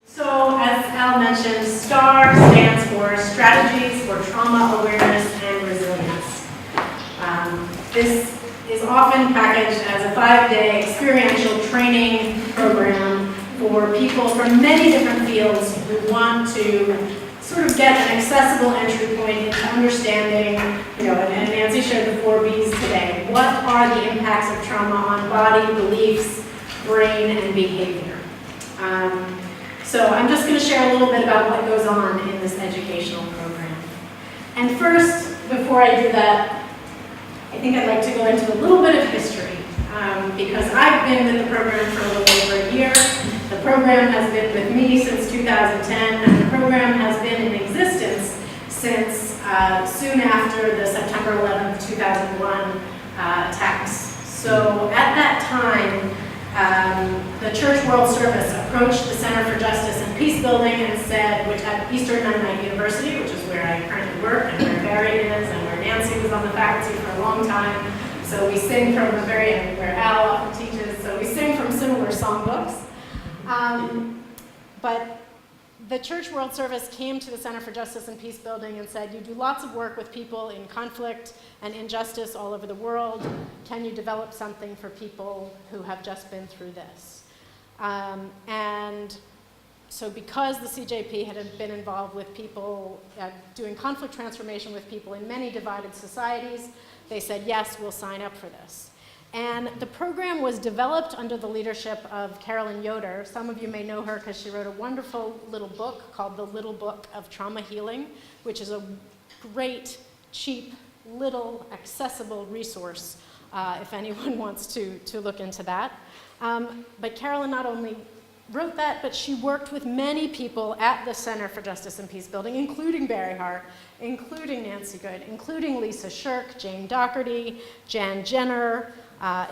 So, as Al mentioned, STAR stands for Strategies for Trauma Awareness and Resilience. This is often packaged as a 5-day experiential training program for people from many different fields who want to sort of get an accessible entry point into understanding, and Nancy shared the 4 Bs today. What are the impacts of trauma on body, beliefs, brain, and behavior? So I'm just going to share a little bit about what goes on in this educational program. And first, before I do that, I think I'd like to go into a little bit of history, because I've been with the program for a little over a year. The program has been with me since 2010, and the program has been in existence since soon after the September 11th, 2001 attacks. So at that time, the Church World Service approached the Center for Justice and Peace Building and said, which at Eastern Mennonite University, which is where I currently work and where Barry is and where Nancy was on the faculty for a long time. So we sing from the very end, where Al often teaches, so we sing from similar songbooks. But the Church World Service came to the Center for Justice and Peace Building and said, you do lots of work with people in conflict and injustice all over the world. Can you develop something for people who have just been through this? And so because the CJP had been involved with people, doing conflict transformation with people in many divided societies, they said, yes, we'll sign up for this. And the program was developed under the leadership of Carolyn Yoder. Some of you may know her because she wrote a wonderful little book called The Little Book of Trauma Healing, which is a great, cheap, little, accessible resource if anyone wants to look into that. But Carolyn not only wrote that, but she worked with many people at the Center for Justice and Peace Building, including Barry Hart, including Nancy Good, including Lisa Shirk, Jane Doherty, Jan Jenner,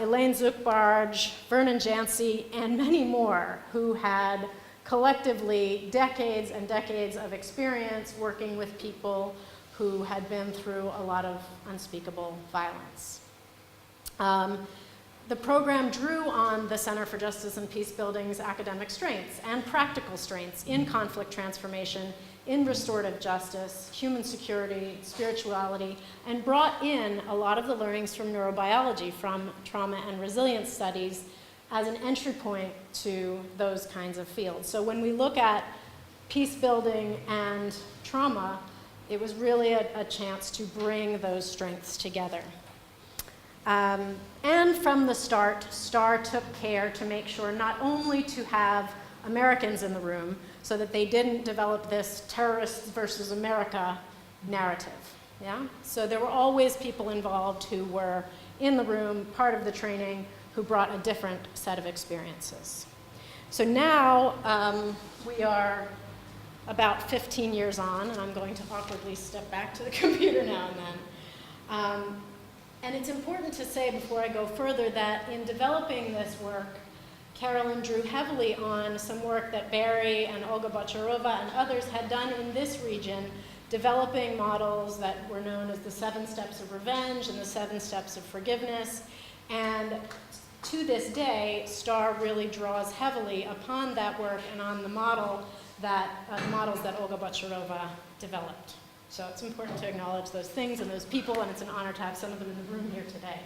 Elaine Zuckbarge, Vernon Jancy, and many more who had collectively decades and decades of experience working with people who had been through a lot of unspeakable violence. The program drew on the Center for Justice and Peace Building's academic strengths and practical strengths in conflict transformation, in restorative justice, human security, spirituality, and brought in a lot of the learnings from neurobiology, from trauma and resilience studies, as an entry point to those kinds of fields. So when we look at peace building and trauma, it was really a chance to bring those strengths together. And from the start, STAR took care to make sure not only to have Americans in the room so that they didn't develop this terrorists versus America narrative. Yeah? So there were always people involved who were in the room, part of the training, who brought a different set of experiences. So now we are about 15 years on, and I'm going to awkwardly step back to the computer now and then. And it's important to say before I go further that in developing this work, Carolyn drew heavily on some work that Barry and Olga Bocharova and others had done in this region, developing models that were known as the 7 steps of revenge and the 7 steps of forgiveness. And to this day, STAR really draws heavily upon that work and on the models that Olga Bocharova developed. So it's important to acknowledge those things and those people, and it's an honor to have some of them in the room here today.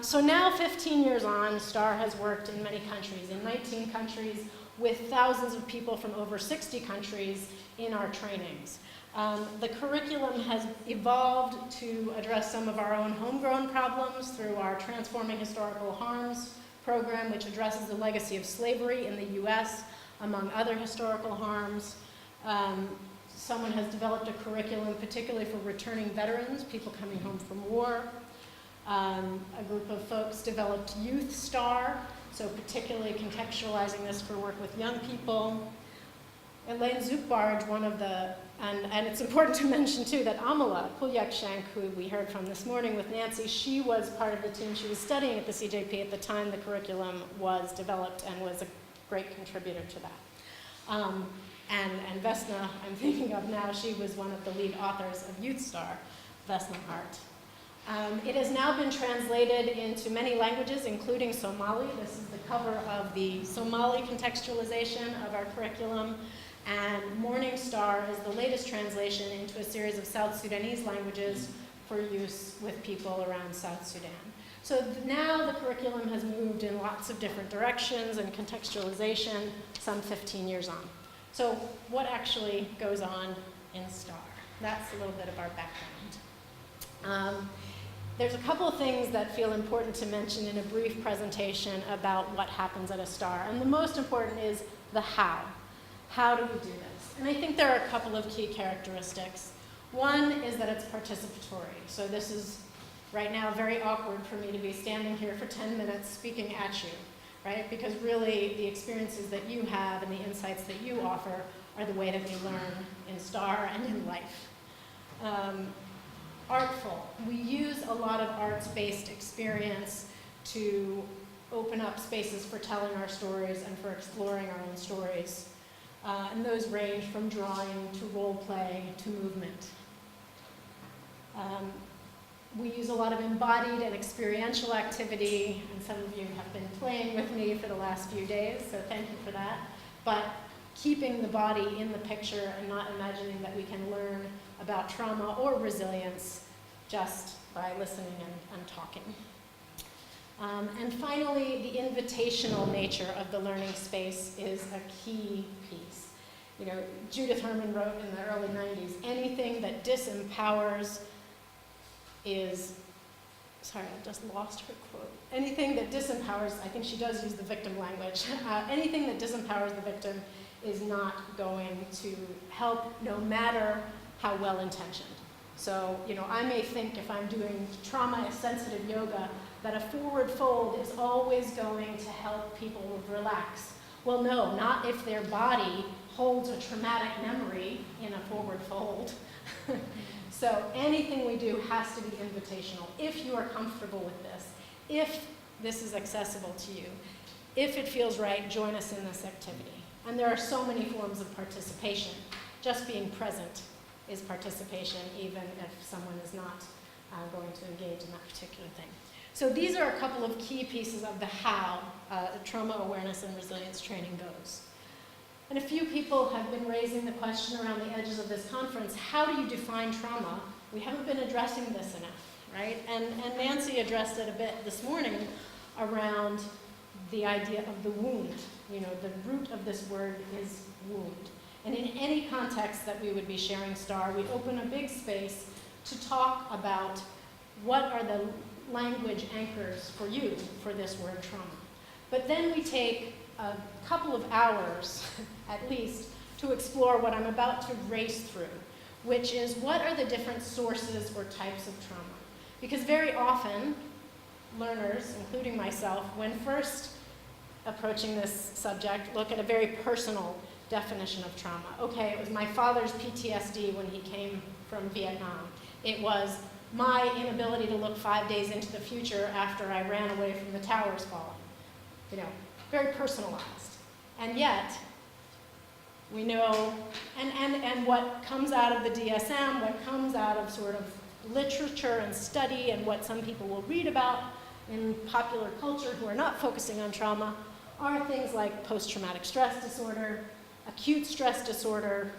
So now, 15 years on, STAR has worked in many countries, in 19 countries, with thousands of people from over 60 countries in our trainings. The curriculum has evolved to address some of our own homegrown problems through our Transforming Historical Harms program, which addresses the legacy of slavery in the US, among other historical harms. Someone has developed a curriculum particularly for returning veterans, people coming home from war. A group of folks developed Youth STAR, so particularly contextualizing this for work with young people. Elaine Zuckbarge, one of the, and it's important to mention too that Amala Kulyakshank, who we heard from this morning with Nancy, she was part of the team. She was studying at the CJP at the time the curriculum was developed and was a great contributor to that. And Vesna, I'm thinking of now, she was one of the lead authors of Youth STAR, Vesna Hart. It has now been translated into many languages, including Somali. This is the cover of the Somali contextualization of our curriculum. And Morning Star is the latest translation into a series of South Sudanese languages for use with people around South Sudan. So now the curriculum has moved in lots of different directions and contextualization some 15 years on. So what actually goes on in STAR? That's a little bit of our background. There's a couple of things that feel important to mention in a brief presentation about what happens at a STAR. And the most important is the how. How do we do this? And I think there are a couple of key characteristics. One is that it's participatory. So this is right now very awkward for me to be standing here for 10 minutes speaking at you, right? Because really the experiences that you have and the insights that you offer are the way that we learn in STAR and in life. Artful. We use a lot of arts-based experience to open up spaces for telling our stories and for exploring our own stories. And those range from drawing to role play to movement. We use a lot of embodied and experiential activity, and some of you have been playing with me for the last few days, so thank you for that. But keeping the body in the picture and not imagining that we can learn about trauma or resilience just by listening and talking. And finally, the invitational nature of the learning space is a key piece. You know, Judith Herman wrote in the early 90s, anything that disempowers is, sorry, I just lost her quote. Anything that disempowers, I think she does use the victim language, anything that disempowers the victim is not going to help no matter how well-intentioned. So, you know, I may think if I'm doing trauma-sensitive yoga that a forward fold is always going to help people relax. Well, no, not if their body holds a traumatic memory in a forward fold. So anything we do has to be invitational. If you are comfortable with this, if this is accessible to you, if it feels right, join us in this activity. And there are so many forms of participation. Just being present is participation, even if someone is not going to engage in that particular thing. So these are a couple of key pieces of the how trauma awareness and resilience training goes. And a few people have been raising the question around the edges of this conference, how do you define trauma? We haven't been addressing this enough, right? And Nancy addressed it a bit this morning around the idea of the wound. You know, the root of this word is wound. And in any context that we would be sharing STAR, we open a big space to talk about what are the language anchors for you for this word trauma. But then we take a couple of hours, at least, to explore what I'm about to race through, which is what are the different sources or types of trauma? Because very often, learners, including myself, when first approaching this subject, look at a very personal definition of trauma. Okay, it was my father's PTSD when he came from Vietnam. It was my inability to look 5 days into the future after I ran away from the towers falling. You know, very personalized. And yet, we know, and what comes out of the DSM, what comes out of sort of literature and study and what some people will read about in popular culture who are not focusing on trauma are things like post-traumatic stress disorder, acute stress disorder,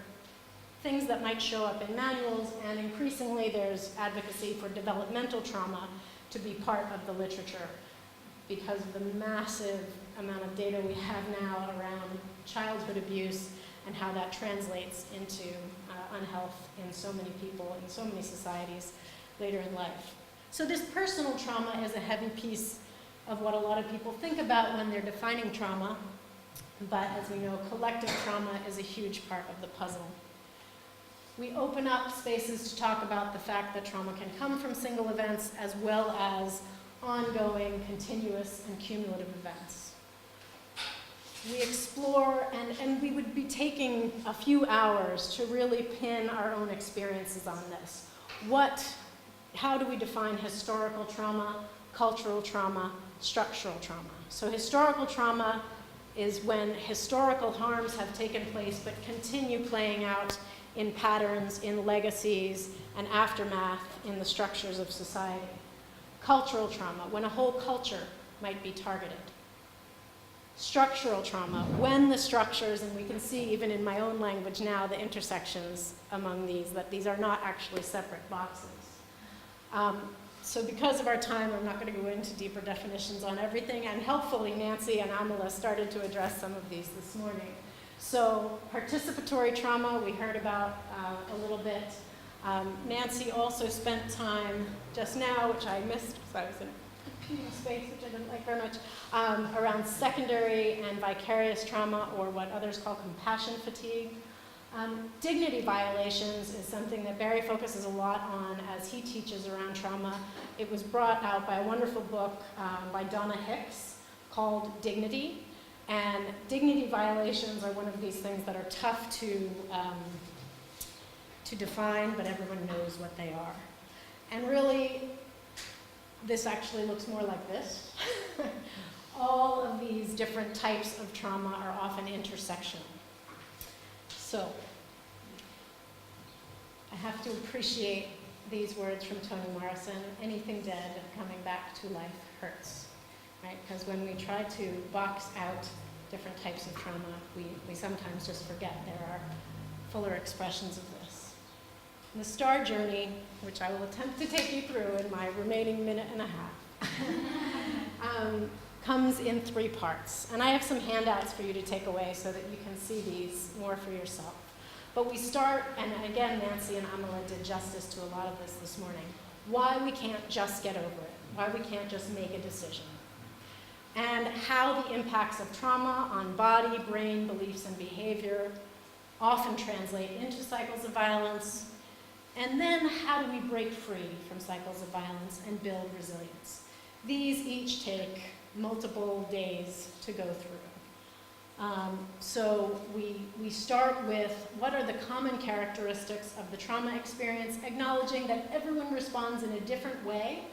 things that might show up in manuals, and increasingly there's advocacy for developmental trauma to be part of the literature because of the massive amount of data we have now around childhood abuse and how that translates into unhealth in so many people, in so many societies later in life. So this personal trauma is a heavy piece of what a lot of people think about when they're defining trauma, but as we know, collective trauma is a huge part of the puzzle. We open up spaces to talk about the fact that trauma can come from single events as well as ongoing, continuous, and cumulative events. We explore, and we would be taking a few hours to really pin our own experiences on this. How do we define historical trauma, cultural trauma, structural trauma? So historical trauma is when historical harms have taken place but continue playing out in patterns, in legacies, and aftermath in the structures of society. Cultural trauma, when a whole culture might be targeted. Structural trauma, when the structures, and we can see even in my own language now, the intersections among these, that these are not actually separate boxes. So because of our time, I'm not going to go into deeper definitions on everything, and helpfully Nancy and Amala started to address some of these this morning. So participatory trauma, we heard about a little bit. Nancy also spent time just now, which I missed because I was in a competing space, which I didn't like very much, around secondary and vicarious trauma, or what others call compassion fatigue. Dignity violations is something that Barry focuses a lot on as he teaches around trauma. It was brought out by a wonderful book by Donna Hicks called Dignity. And dignity violations are one of these things that are tough to define, but everyone knows what they are. And really, this actually looks more like this. All of these different types of trauma are often intersectional. So, I have to appreciate these words from Toni Morrison: anything dead coming back to life hurts, right? Because when we try to box out different types of trauma, we sometimes just forget there are fuller expressions of this. And the STAR journey, which I will attempt to take you through in my remaining minute and a half, comes in 3 parts. And I have some handouts for you to take away so that you can see these more for yourself. But we start, and again, Nancy and Amala did justice to a lot of this morning, why we can't just get over it, why we can't just make a decision, and how the impacts of trauma on body, brain, beliefs, and behavior often translate into cycles of violence, and then how do we break free from cycles of violence and build resilience. These each take multiple days to go through. So we start with what are the common characteristics of the trauma experience, acknowledging that everyone responds in a different way,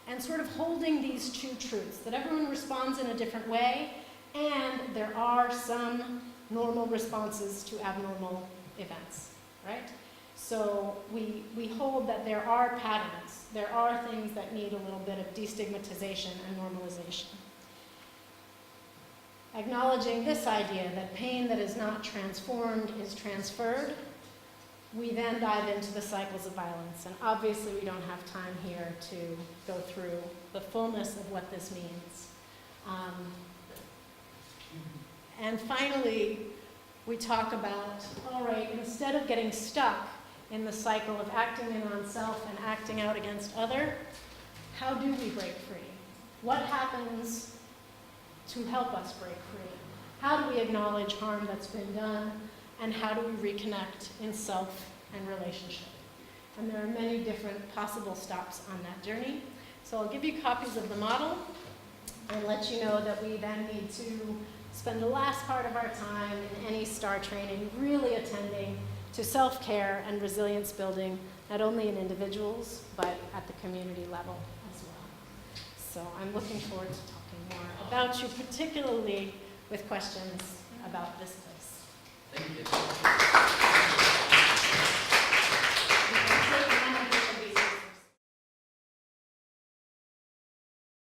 and sort of holding these 2 truths, that everyone responds in a different way, and there are some normal responses to abnormal events, right? So we hold that there are patterns, there are things that need a little bit of destigmatization and normalization. Acknowledging this idea that pain that is not transformed is transferred, we then dive into the cycles of violence. And obviously we don't have time here to go through the fullness of what this means. And finally, we talk about, all right, instead of getting stuck in the cycle of acting in on self and acting out against other, how do we break free? What happens to help us break free? How do we acknowledge harm that's been done? And how do we reconnect in self and relationship? And there are many different possible stops on that journey. So I'll give you copies of the model and let you know that we then need to spend the last part of our time in any STAR training really attending to self-care and resilience building, not only in individuals, but at the community level as well. So I'm looking forward to talking more about you, particularly with questions about this place. Thank you.